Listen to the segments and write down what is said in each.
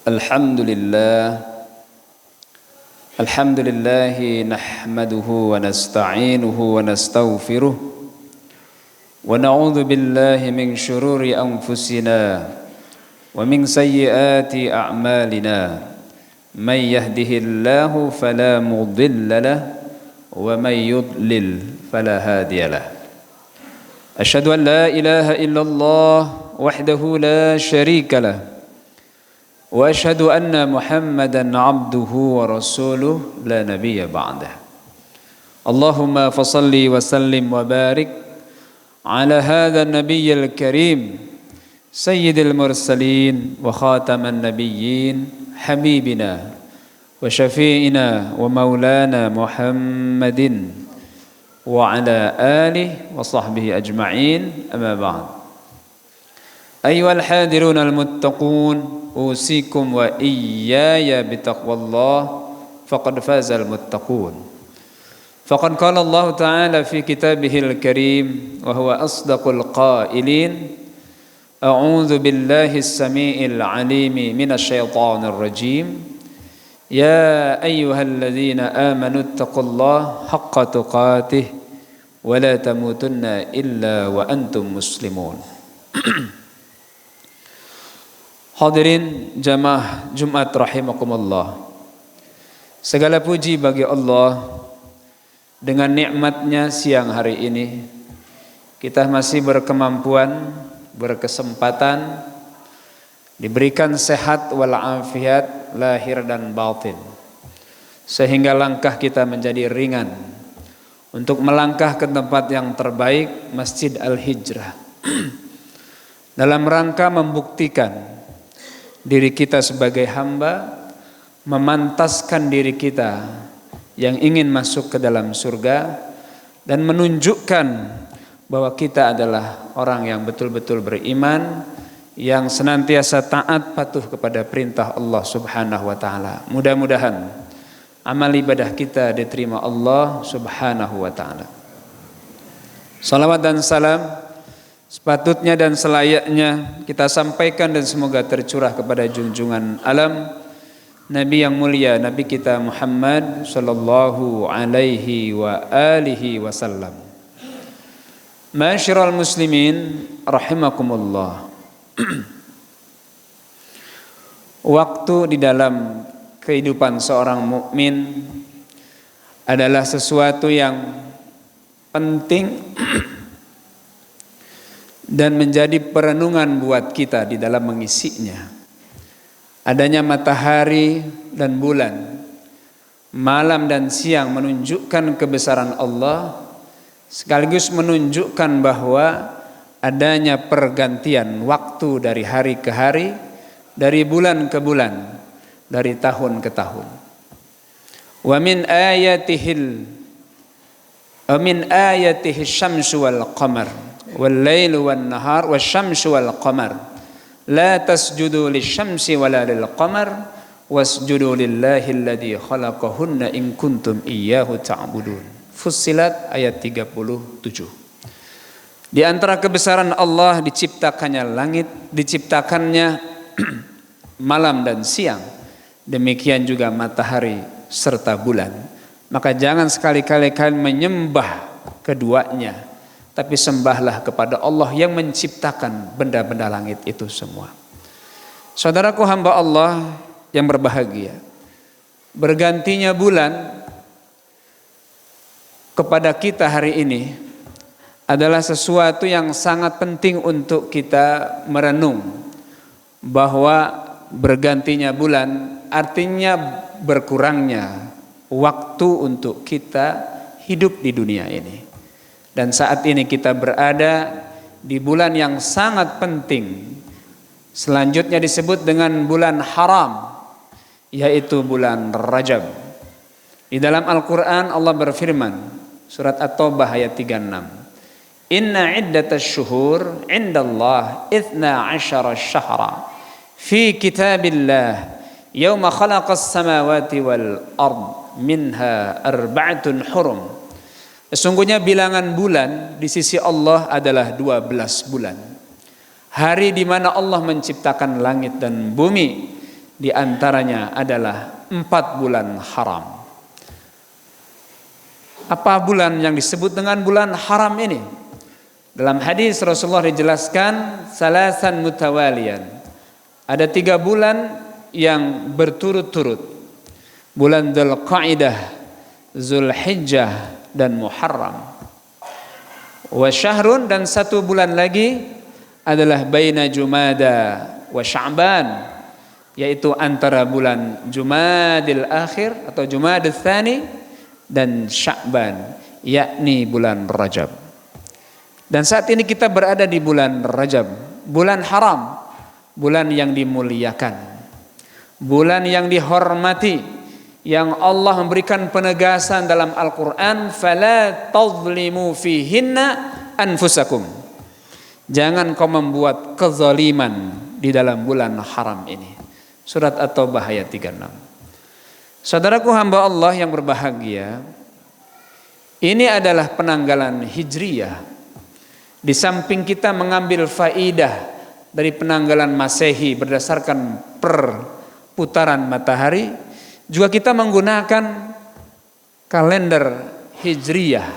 Alhamdulillah nahmaduhu wa nasta'inuhu wa nastaghfiruh wa na'udzu billahi min shururi anfusina wa min sayyiati a'malina may yahdihillahu fala mudilla lahu wa may yudlil fala hadiya lahu. Asyhadu an la ilaha illallah wahdahu la syarika lahu wa asyhadu anna Muhammadan abduhu wa rasuluh la nabiyya ba'dah. Allahumma fasalli wa sallim wa barik ala hadha an-nabiyyil karim sayyidil mursalin wa khataman nabiyyin habibina wa syafi'ina wa maulana Muhammadin wa ala alihi wa sahbihi ajma'in, amma ba'd. Ayyuhal hadirun al-muttaqun, usikum wa iyaya bitaqwallah faqad fazal muttaqun. Faqad qala Allah Ta'ala fi kitabihil karim wa huwa asdaqul qailin, a'udzu billahi as-sami'il 'alimi minasy syaithanir rajim. Ya ayyuhalladzina amanu taqullaha haqqa tuqatih wa la tamutunna illa wa antum muslimun. Hadirin jamaah Jumat rahimakumullah. Segala puji bagi Allah, dengan nikmatnya siang hari ini kita masih berkemampuan, berkesempatan, diberikan sehat walafiat lahir dan batin, sehingga langkah kita menjadi ringan untuk melangkah ke tempat yang terbaik, Masjid Al-Hijrah, dalam rangka membuktikan diri kita sebagai hamba, memantaskan diri kita yang ingin masuk ke dalam surga, dan menunjukkan bahwa kita adalah orang yang betul-betul beriman, yang senantiasa taat patuh kepada perintah Allah Subhanahu wa taala. Mudah-mudahan amal ibadah kita diterima Allah Subhanahu wa taala. Salawat dan salam sepatutnya dan selayaknya kita sampaikan dan semoga tercurah kepada junjungan alam Nabi yang mulia, Nabi kita Muhammad sallallahu alaihi wa alihi wasallam. Ma'asyiral muslimin rahimakumullah. Waktu di dalam kehidupan seorang mukmin adalah sesuatu yang penting dan menjadi perenungan buat kita di dalam mengisinya. Adanya matahari dan bulan, malam dan siang menunjukkan kebesaran Allah, sekaligus menunjukkan bahwa adanya pergantian waktu dari hari ke hari, dari bulan ke bulan, dari tahun ke tahun. Wa min ayatihi syamsu wal qamar wal lailu wan nahar wasyamsu wal qamar la tasjudu lisyamsi wala lil qamar wasjudu lillahi alladzi khalaqahunna in kuntum iyyahu ta'budun. Fussilat ayat 37. Di antara kebesaran Allah diciptakannya langit, diciptakannya malam dan siang, demikian juga matahari serta bulan. Maka jangan sekali-kali kalian menyembah keduanya, tapi sembahlah kepada Allah yang menciptakan benda-benda langit itu semua. Saudaraku hamba Allah yang berbahagia, bergantinya bulan kepada kita hari ini adalah sesuatu yang sangat penting untuk kita merenung, bahwa bergantinya bulan artinya berkurangnya waktu untuk kita hidup di dunia ini. Dan saat ini kita berada di bulan yang sangat penting, selanjutnya disebut dengan bulan haram, yaitu bulan Rajab. Di dalam Al-Quran Allah berfirman, surat At-Taubah ayat 36, Inna iddatas syuhur indallah 12 syahra fi kitabillah yawma khalaqas samawati wal ard minha arba'atun hurum. Sesungguhnya bilangan bulan di sisi Allah adalah 12 bulan. Hari di mana Allah menciptakan langit dan bumi, Di antaranya adalah 4 bulan haram. Apa bulan yang disebut dengan bulan haram ini? Dalam hadis Rasulullah dijelaskan salasan mutawalian. Ada 3 bulan yang berturut-turut. Bulan Dzulqa'dah, Zulhijjah dan Muharram. Wa syahrun, dan 1 bulan lagi adalah baina Jumada wa Sya'ban, yaitu antara bulan Jumadil Akhir atau Jumadil Tsani dan Sya'ban, yakni bulan Rajab. Dan saat ini kita berada di bulan Rajab, bulan haram, bulan yang dimuliakan, bulan yang dihormati, yang Allah memberikan penegasan dalam Al-Quran, fala tazlimu fihinna anfusakum. Jangan kau membuat kezaliman di dalam bulan haram ini. Surat At-Taubah ayat 36. Saudaraku hamba Allah yang berbahagia, ini adalah penanggalan Hijriyah. Di samping kita mengambil faidah dari penanggalan Masehi berdasarkan perputaran matahari, juga kita menggunakan kalender Hijriyah,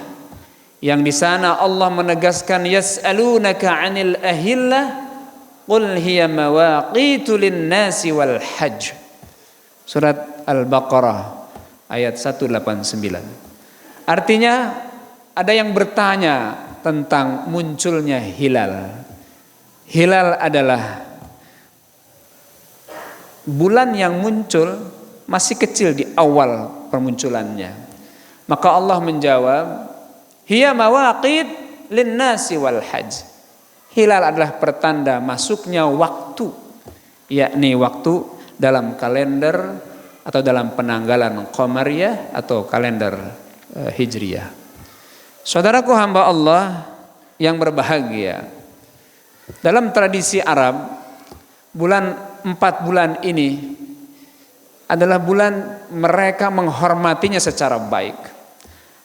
yang di sana Allah menegaskan yas'alunaka 'anil ahillah qul hiya mawaqitu lin-nasi wal hajj. Surat Al-Baqarah ayat 189. Artinya ada yang bertanya tentang munculnya hilal. Hilal adalah bulan yang muncul masih kecil di awal permunculannya. Maka Allah menjawab, hiya mawaqit lin-nasi wal hajj. Hilal adalah pertanda masuknya waktu, yakni waktu dalam kalender atau dalam penanggalan Qamariyah atau kalender Hijriyah. Saudaraku hamba Allah yang berbahagia, dalam tradisi Arab, 4 bulan ini adalah bulan mereka menghormatinya secara baik.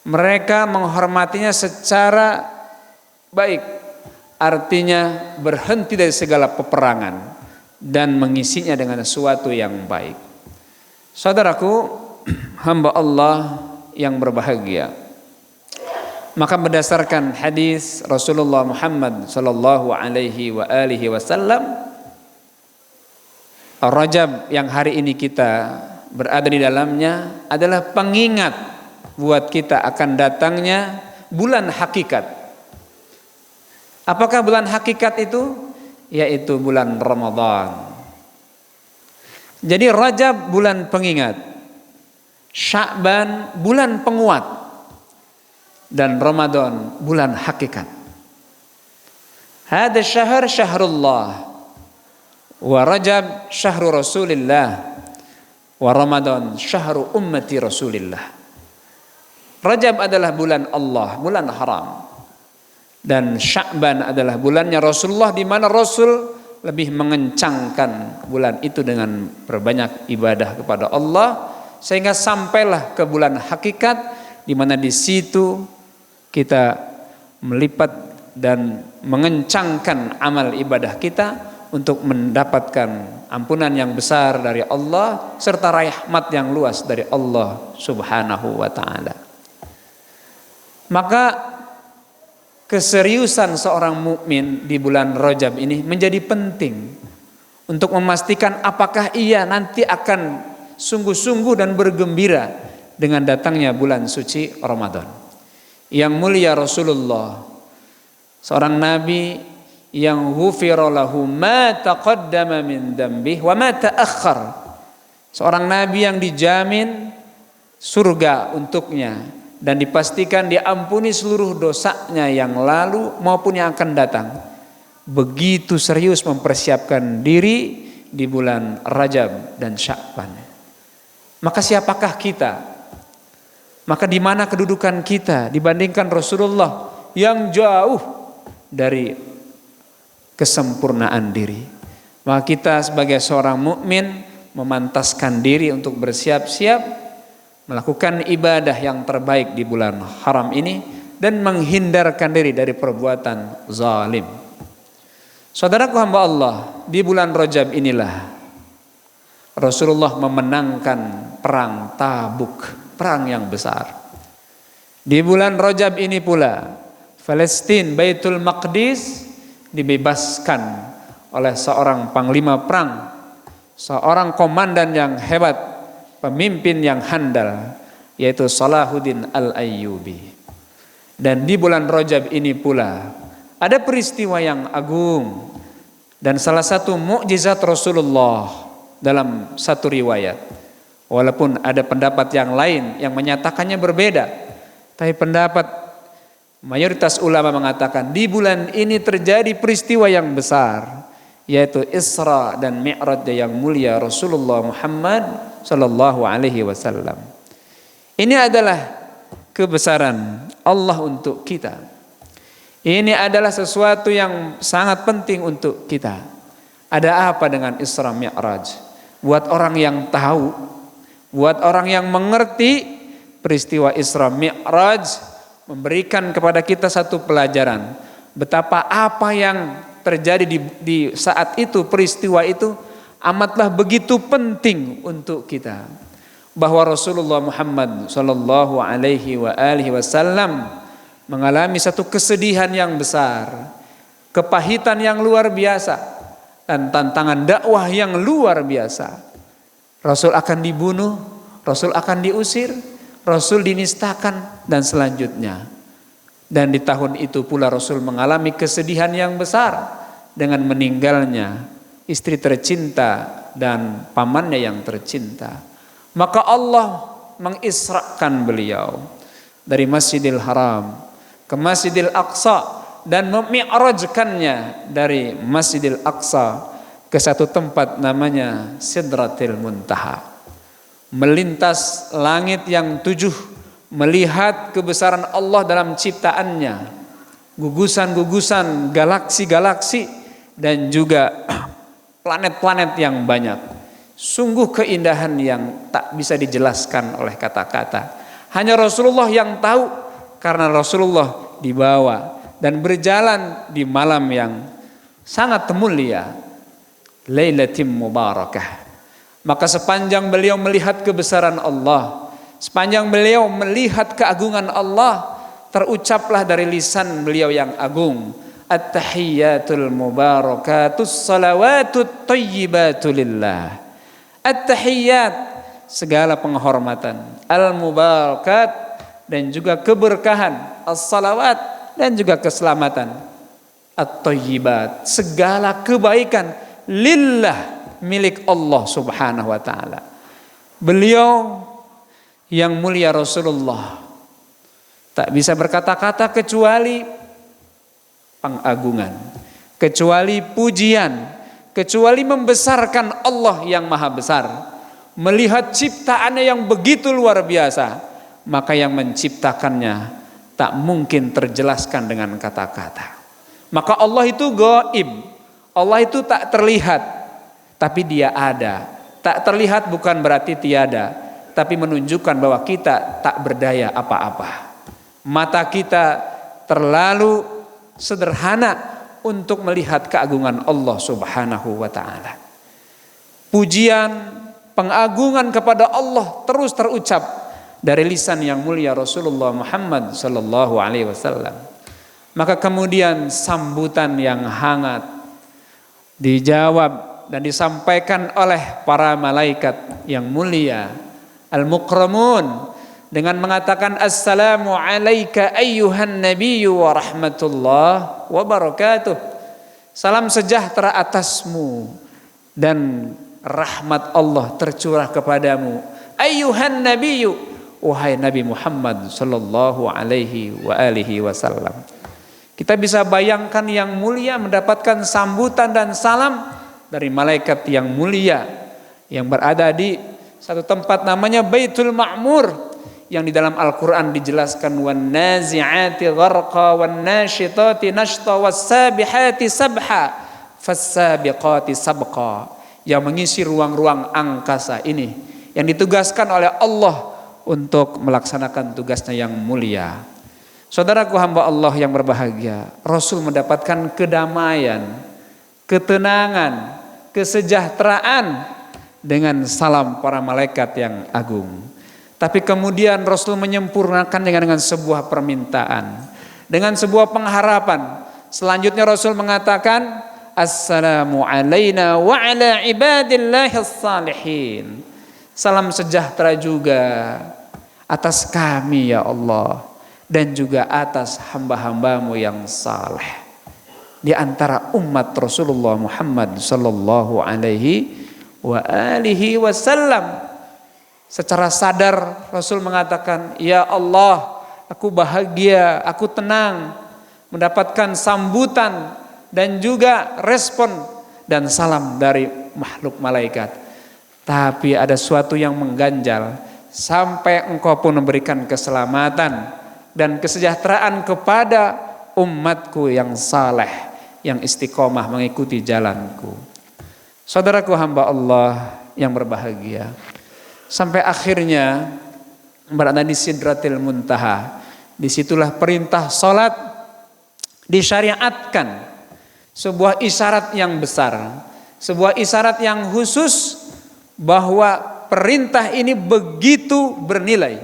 Mereka menghormatinya secara baik, artinya berhenti dari segala peperangan dan mengisinya dengan sesuatu yang baik. Saudaraku hamba Allah yang berbahagia, maka berdasarkan hadis Rasulullah Muhammad sallallahu alaihi wasallam, Rajab yang hari ini kita berada di dalamnya adalah pengingat buat kita akan datangnya bulan hakikat. Apakah bulan hakikat itu? Yaitu bulan Ramadan. Jadi Rajab bulan pengingat, Sya'ban bulan penguat, dan Ramadan bulan hakikat. Hada syahr syahrullah, wa Rajab syahru Rasulillah, wa Ramadan syahru ummati Rasulillah. Rajab adalah bulan Allah, bulan haram. Dan Sya'ban adalah bulannya Rasulullah, di mana Rasul lebih mengencangkan bulan itu dengan berbanyak ibadah kepada Allah, sehingga sampailah ke bulan hakikat, di mana di situ kita melipat dan mengencangkan amal ibadah kita untuk mendapatkan ampunan yang besar dari Allah serta rahmat yang luas dari Allah Subhanahu wa taala. Maka keseriusan seorang mukmin di bulan Rajab ini menjadi penting untuk memastikan apakah ia nanti akan sungguh-sungguh dan bergembira dengan datangnya bulan suci Ramadan. Yang mulia Rasulullah, seorang nabi yang ghufira lahu ma taqaddama min dhanbihi wa ma ta'akhkhar. Seorang nabi yang dijamin surga untuknya dan dipastikan diampuni seluruh dosanya yang lalu maupun yang akan datang. Begitu serius mempersiapkan diri di bulan Rajab dan Sya'ban. Maka siapakah kita? Maka di mana kedudukan kita dibandingkan Rasulullah yang jauh dari kesempurnaan diri? Maka kita sebagai seorang mukmin memantaskan diri untuk bersiap-siap melakukan ibadah yang terbaik di bulan haram ini dan menghindarkan diri dari perbuatan zalim. Saudaraku hamba Allah, di bulan Rajab inilah Rasulullah memenangkan perang Tabuk, perang yang besar. Di bulan Rajab ini pula Palestina, Baitul Maqdis dibebaskan oleh seorang panglima perang, seorang komandan yang hebat, pemimpin yang handal, yaitu Salahuddin Al-Ayyubi. Dan di bulan Rajab ini pula ada peristiwa yang agung dan salah satu mukjizat Rasulullah dalam satu riwayat. Walaupun ada pendapat yang lain yang menyatakannya berbeda, tapi pendapat mayoritas ulama mengatakan di bulan ini terjadi peristiwa yang besar, yaitu Isra dan Mi'raj yang mulia Rasulullah Muhammad sallallahu alaihi wasallam. Ini adalah kebesaran Allah untuk kita. Ini adalah sesuatu yang sangat penting untuk kita. Ada apa dengan Isra Mi'raj? Buat orang yang tahu, buat orang yang mengerti peristiwa Isra Mi'raj, memberikan kepada kita satu pelajaran betapa apa yang terjadi di saat itu, peristiwa itu amatlah begitu penting untuk kita. Bahwa Rasulullah Muhammad sallallahu alaihi wasallam mengalami satu kesedihan yang besar, kepahitan yang luar biasa, dan tantangan dakwah yang luar biasa. Rasul akan dibunuh, Rasul akan diusir, Rasul dinistakan, dan selanjutnya. Dan di tahun itu pula Rasul mengalami kesedihan yang besar dengan meninggalnya istri tercinta dan pamannya yang tercinta. Maka Allah mengisrakan beliau dari Masjidil Haram ke Masjidil Aqsa dan memi'rajkannya dari Masjidil Aqsa ke satu tempat namanya Sidratil Muntaha. Melintas langit yang 7, melihat kebesaran Allah dalam ciptaannya, gugusan-gugusan galaksi-galaksi dan juga planet-planet yang banyak. Sungguh keindahan yang tak bisa dijelaskan oleh kata-kata. Hanya Rasulullah yang tahu, karena Rasulullah dibawa dan berjalan di malam yang sangat mulia, Lailatul Mubarakah. Maka sepanjang beliau melihat kebesaran Allah, sepanjang beliau melihat keagungan Allah, terucaplah dari lisan beliau yang agung, At-tahiyyatul mubarakatus salawatut thayyibatu lillah. At-tahiyyat, segala penghormatan, al-mubarakat, dan juga keberkahan, as-salawat, dan juga keselamatan, at-thayyibat, segala kebaikan, lillah, milik Allah subhanahu wa ta'ala. Beliau yang mulia Rasulullah tak bisa berkata-kata kecuali pengagungan, kecuali pujian, kecuali membesarkan Allah yang maha besar. Melihat ciptaannya yang begitu luar biasa, maka yang menciptakannya tak mungkin terjelaskan dengan kata-kata. Maka Allah itu gaib, Allah itu tak terlihat, tapi dia ada. Tak terlihat bukan berarti tiada, tapi menunjukkan bahwa kita tak berdaya apa-apa. Mata kita terlalu sederhana untuk melihat keagungan Allah subhanahu wa ta'ala. Pujian, pengagungan kepada Allah terus terucap dari lisan yang mulia Rasulullah Muhammad sallallahu alaihi wasallam. Maka kemudian sambutan yang hangat dijawab dan disampaikan oleh para malaikat yang mulia, al-mukramun, dengan mengatakan assalamu alayka ayyuhan nabiyyu wa rahmatullah wa barakatuh. Salam sejahtera atasmu dan rahmat Allah tercurah kepadamu. Ayyuhan nabiyyu, wahai Nabi Muhammad sallallahu alaihi wa alihi wasallam. Kita bisa bayangkan yang mulia mendapatkan sambutan dan salam dari malaikat yang mulia yang berada di satu tempat namanya Baitul Ma'mur, yang di dalam Al-Quran dijelaskan wan nazi'ati gharqa wan nashitati nashta was sabihati sabha fassabiqati sabqa, yang mengisi ruang-ruang angkasa ini, yang ditugaskan oleh Allah untuk melaksanakan tugasnya yang mulia. Saudaraku hamba Allah yang berbahagia, Rasul mendapatkan kedamaian, ketenangan, kesejahteraan dengan salam para malaikat yang agung. Tapi kemudian Rasul menyempurnakan dengan sebuah permintaan, dengan sebuah pengharapan. Selanjutnya Rasul mengatakan, Assalamu alaina wa ala ibadillahis salihin. Salam sejahtera juga atas kami ya Allah, dan juga atas hamba-hambamu yang saleh. Di antara umat Rasulullah Muhammad sallallahu alaihi wa alihi wasallam. Secara sadar Rasul mengatakan, ya Allah, aku bahagia, aku tenang mendapatkan sambutan dan juga respon dan salam dari makhluk malaikat. Tapi ada suatu yang mengganjal, sampai engkau pun memberikan keselamatan dan kesejahteraan kepada umatku yang saleh, yang istiqomah mengikuti jalanku. Saudaraku hamba Allah yang berbahagia, sampai akhirnya berada di Sidratil Muntaha. Disitulah perintah salat disyariatkan, sebuah isyarat yang besar, sebuah isyarat yang khusus bahwa perintah ini begitu bernilai,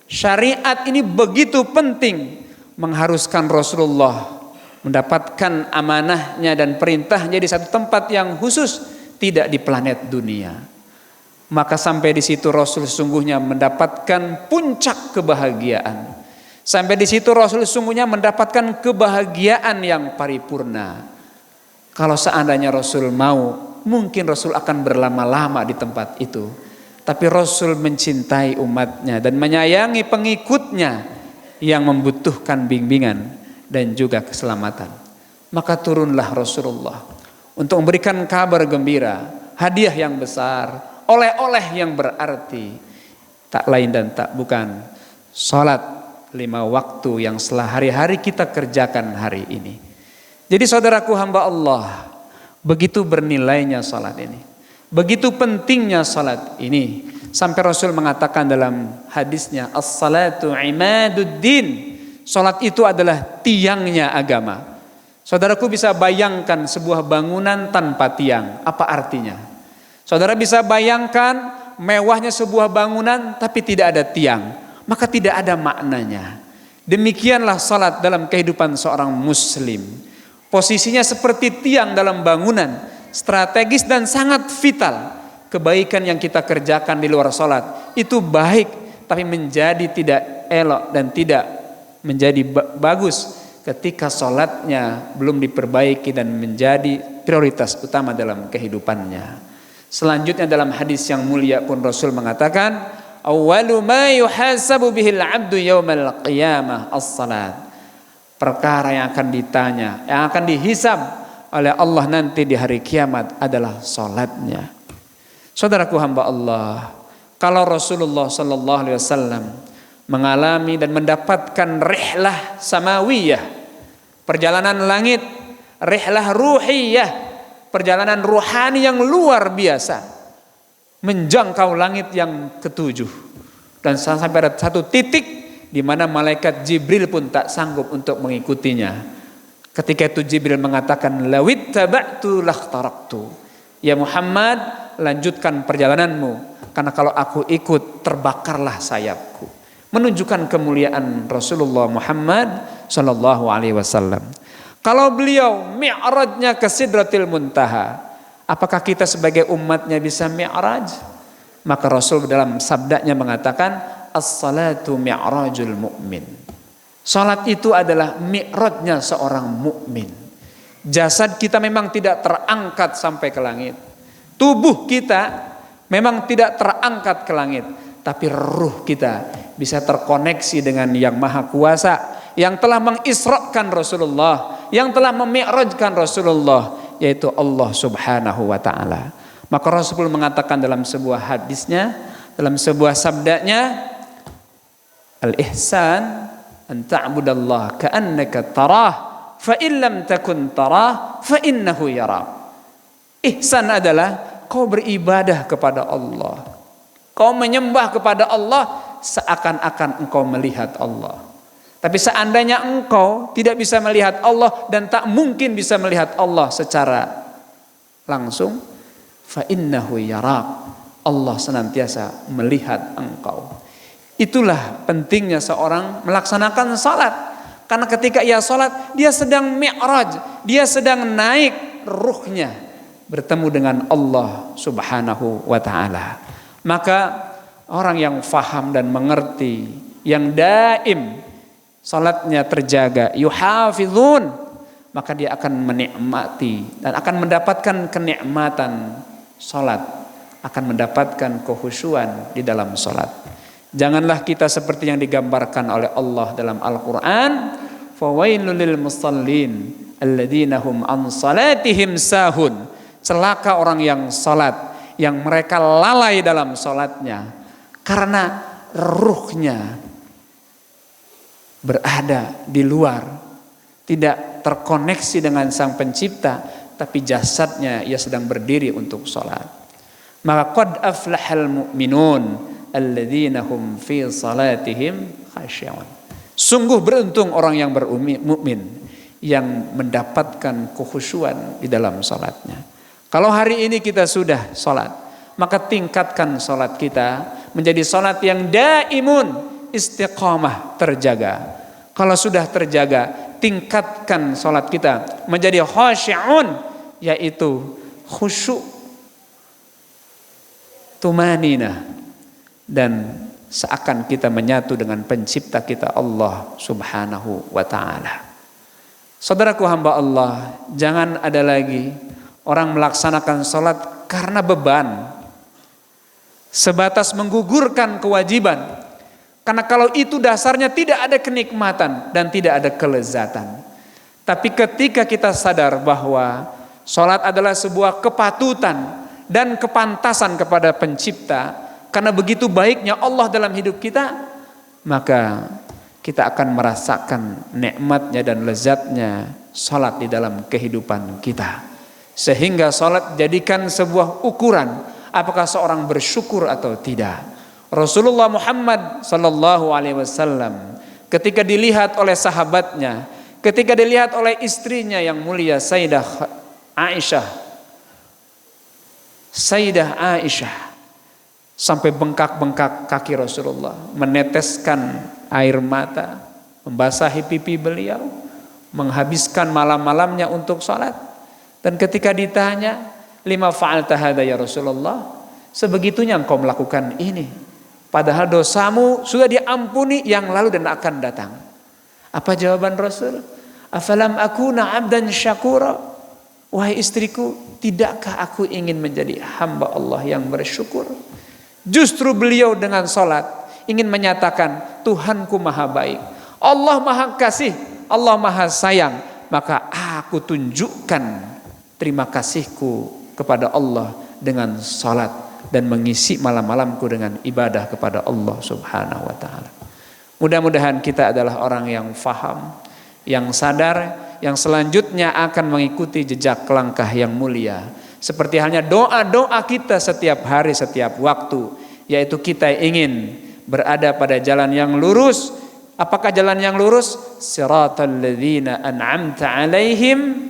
syariat ini begitu penting, mengharuskan Rasulullah mendapatkan amanahnya dan perintahnya di satu tempat yang khusus, tidak di planet dunia. Maka sampai di situ Rasul sesungguhnya mendapatkan puncak kebahagiaan. Sampai di situ Rasul sesungguhnya mendapatkan kebahagiaan yang paripurna. Kalau seandainya Rasul mau, mungkin Rasul akan berlama-lama di tempat itu. Tapi Rasul mencintai umatnya dan menyayangi pengikutnya yang membutuhkan bimbingan dan juga keselamatan. Maka turunlah Rasulullah untuk memberikan kabar gembira, hadiah yang besar, oleh-oleh yang berarti, tak lain dan tak bukan salat 5 waktu yang setelah hari-hari kita kerjakan hari ini. Jadi saudaraku hamba Allah, begitu bernilainya salat ini, begitu pentingnya salat ini, sampai Rasul mengatakan dalam hadisnya, as-salatu imaduddin, salat itu adalah tiangnya agama. Saudaraku bisa bayangkan sebuah bangunan tanpa tiang, apa artinya? Saudara bisa bayangkan mewahnya sebuah bangunan tapi tidak ada tiang, maka tidak ada maknanya. Demikianlah salat dalam kehidupan seorang muslim. Posisinya seperti tiang dalam bangunan, strategis dan sangat vital. Kebaikan yang kita kerjakan di luar salat itu baik, tapi menjadi tidak elok dan tidak menjadi bagus ketika salatnya belum diperbaiki dan menjadi prioritas utama dalam kehidupannya. Selanjutnya dalam hadis yang mulia pun Rasul mengatakan, awwalu ma yuhasabu bihil 'abdu yaumal qiyamah as-salat. Perkara yang akan ditanya, yang akan dihisab oleh Allah nanti di hari kiamat adalah salatnya. Saudaraku hamba Allah, kalau Rasulullah sallallahu alaihi wasallam mengalami dan mendapatkan rihlah samawiyah, perjalanan langit, rihlah ruhiyah, perjalanan ruhani yang luar biasa, menjangkau langit yang ketujuh, dan sampai ada satu titik di mana malaikat Jibril pun tak sanggup untuk mengikutinya. Ketika itu Jibril mengatakan, lawit taba'tu lakhtaraktu, ya Muhammad, lanjutkan perjalananmu, karena kalau aku ikut terbakarlah sayapku. Menunjukkan kemuliaan Rasulullah Muhammad sallallahu alaihi wasallam. Kalau beliau mi'rajnya ke Sidratil Muntaha, apakah kita sebagai umatnya bisa mi'raj? Maka Rasul dalam sabdanya mengatakan, as-salatu mi'rajul mu'min. Salat itu adalah mi'rajnya seorang mukmin. Jasad kita memang tidak terangkat sampai ke langit. Tubuh kita memang tidak terangkat ke langit, tapi ruh kita bisa terkoneksi dengan Yang Maha Kuasa, yang telah mengisrakan Rasulullah, yang telah memi'rajkan Rasulullah, yaitu Allah Subhanahu wa taala. Maka Rasul mengatakan dalam sebuah hadisnya, dalam sebuah sabdanya, al-ihsan an ta'budallaha ka'annaka tarah fa in lam takun tarah fa innahu yarak. Ihsan adalah kau beribadah kepada Allah, kau menyembah kepada Allah seakan-akan engkau melihat Allah. Tapi seandainya engkau tidak bisa melihat Allah dan tak mungkin bisa melihat Allah secara langsung, fa innahu yarak, Allah senantiasa melihat engkau. Itulah pentingnya seorang melaksanakan salat. Karena ketika ia salat, dia sedang mi'raj, dia sedang naik ruhnya bertemu dengan Allah Subhanahu wa taala. Maka orang yang faham dan mengerti, yang daim salatnya terjaga, yuhafizun, maka dia akan menikmati dan akan mendapatkan kenikmatan salat, akan mendapatkan kekhusyuan di dalam salat. Janganlah kita seperti yang digambarkan oleh Allah dalam Al-Qur'an, fawailul lil musallin alladzina hum an salatihim sahun. Celaka orang yang salat, yang mereka lalai dalam salatnya karena ruhnya berada di luar, tidak terkoneksi dengan Sang Pencipta, tapi jasadnya ia sedang berdiri untuk salat. Maka qad aflahal mu'minun alladzina hum fi salatihim khashi'un. Sungguh beruntung orang yang bermukmin yang mendapatkan kekhusyuan di dalam salatnya. Kalau hari ini kita sudah salat, maka tingkatkan salat kita menjadi salat yang daimun, istiqamah, terjaga. Kalau sudah terjaga, tingkatkan salat kita menjadi khashi'un, yaitu khusyuk, tumanina, dan seakan kita menyatu dengan pencipta kita Allah Subhanahu wa ta'ala. Saudaraku hamba Allah, jangan ada lagi orang melaksanakan salat karena beban, sebatas menggugurkan kewajiban. Karena kalau itu dasarnya tidak ada kenikmatan dan tidak ada kelezatan. Tapi ketika kita sadar bahwa salat adalah sebuah kepatutan dan kepantasan kepada pencipta, karena begitu baiknya Allah dalam hidup kita, maka kita akan merasakan nikmatnya dan lezatnya salat di dalam kehidupan kita. Sehingga salat jadikan sebuah ukuran apakah seorang bersyukur atau tidak. Rasulullah Muhammad sallallahu alaihi wasallam ketika dilihat oleh sahabatnya, ketika dilihat oleh istrinya yang mulia Sayyidah Aisyah, sampai bengkak-bengkak kaki Rasulullah, meneteskan air mata, membasahi pipi beliau, menghabiskan malam-malamnya untuk salat. Dan ketika ditanya, lima fa'alta hadza ya Rasulullah, sebegitunya engkau melakukan ini, padahal dosamu sudah diampuni yang lalu dan akan datang. Apa jawaban Rasul? Afalam akuna abdan syakura, wahai istriku, tidakkah aku ingin menjadi hamba Allah yang bersyukur? Justru beliau dengan salat ingin menyatakan, Tuhanku maha baik, Allah maha kasih, Allah maha sayang, maka aku tunjukkan terima kasihku kepada Allah dengan salat dan mengisi malam-malamku dengan ibadah kepada Allah Subhanahu wa ta'ala. Mudah-mudahan kita adalah orang yang faham, yang sadar, yang selanjutnya akan mengikuti jejak langkah yang mulia. Seperti halnya doa-doa kita setiap hari, setiap waktu, yaitu kita ingin berada pada jalan yang lurus. Apakah jalan yang lurus? Siratal ladzina an'amta 'alaihim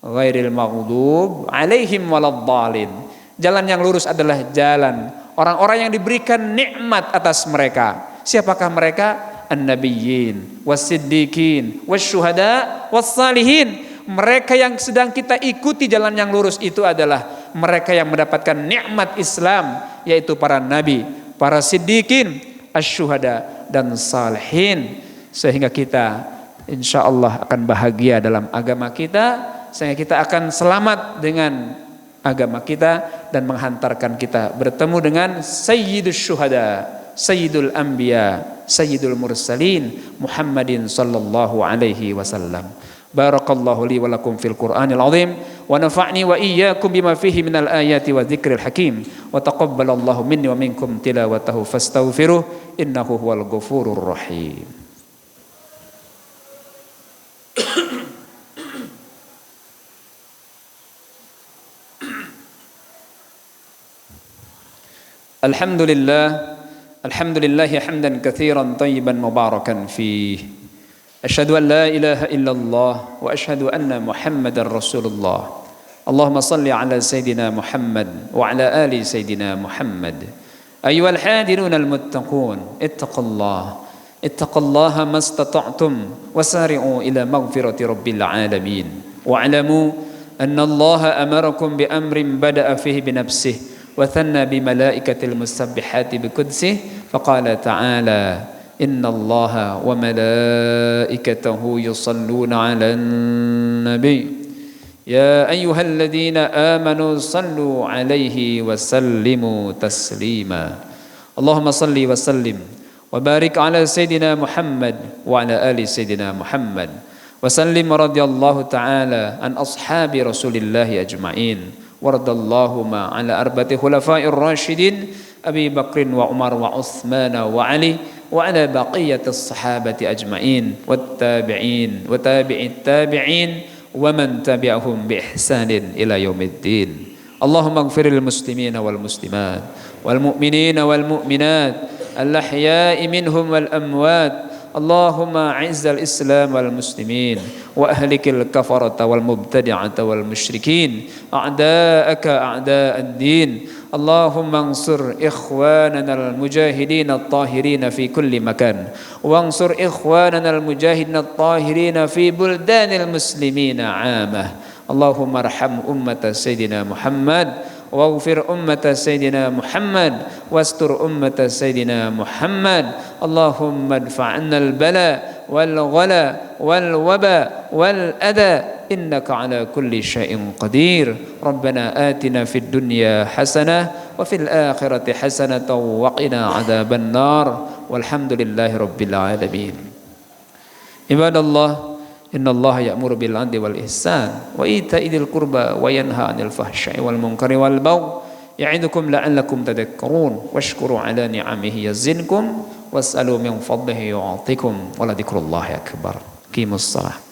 ghairil maghdub 'alaihim waladdallin. Jalan yang lurus adalah jalan orang-orang yang diberikan nikmat atas mereka. Siapakah mereka? An-nabiyyin, was-siddiqin, wasyuhada, was-salihin. Mereka yang sedang kita ikuti jalan yang lurus itu adalah mereka yang mendapatkan nikmat Islam, yaitu para nabi, para siddiqin, asyuhada, dan salihin. Sehingga kita insya Allah akan bahagia dalam agama kita, sehingga kita akan selamat dengan agama kita dan menghantarkan kita bertemu dengan sayyidus syuhada, sayyidul anbiya, sayyidul mursalin, Muhammadin sallallahu alaihi wasallam. Barakallahu li wa lakum fil Qur'anil azim wa nafa'ni wa iyyakum bima fihi minal ayati wa dzikril hakim wa taqabbalallahu minni wa minkum tilawatahu fastaghfiruh innahu huwal ghafurur rahim. Alhamdulillah hamdan katsiran tayyiban mubarakan fihi. Asyhadu an la ilaha illallah wa asyhadu anna Muhammadar Rasulullah. اللهم صل على سيدنا محمد وعلى آل سيدنا محمد. أيها الحاضرون المتقون اتقوا الله ما استطعتم وسارعوا إلى مغفرة رب العالمين واعلموا أن الله أمركم بأمر بدأ فيه بنفسه وثنى بملائكة المسبحات بقدسه فقال تعالى إن الله وملائكته يصلون على النبي يا أيها الذين آمنوا صلوا عليه وسلموا تسليما. اللهم صل وسلم وبارك على سيدنا محمد وعلى آل سيدنا محمد وسلم. رضي الله تعالى عن أصحاب رسول الله أجمعين ورضى اللهم على أربعة خلفاء الراشدين أبي بكر وعمر وعثمان وعلي وعلى بقية الصحابة أجمعين والتابعين وتابع التابعين ومن تبعهم بإحسان إلى يوم الدين. اللهم اغفر للمسلمين والمسلمات والمؤمنين والمؤمنات الأحياء منهم والأموات. اللهم أعز الإسلام والمسلمين وأهلك الكفرة والمبتدعة والمشركين أعداءك أعداء الدين. اللهم انصر إخواننا المجاهدين الطاهرين في كل مكان وانصر إخواننا المجاهدين الطاهرين في بلدان المسلمين عامة. اللهم ارحم أمة سيدنا محمد واغفر أمة سيدنا محمد واستر أمة سيدنا محمد. اللهم ادفع عنا البلاء والغلا والوباء والأذى إنك على كل شيء قدير. ربنا آتنا في الدنيا حسنة وفي الآخرة حسنة وقنا عذاب النار والحمد لله رب العالمين. عباد الله إن الله يأمر بالعدل والإحسان وإيتاء ذي القربى وينهى عن الفحشاء والمنكر والبغي يعظكم لعلكم تذكرون واشكروا على نعمه يزدكم واسألوا من فضله يعطكم ولذكر الله أكبر. قيموا الصلاة.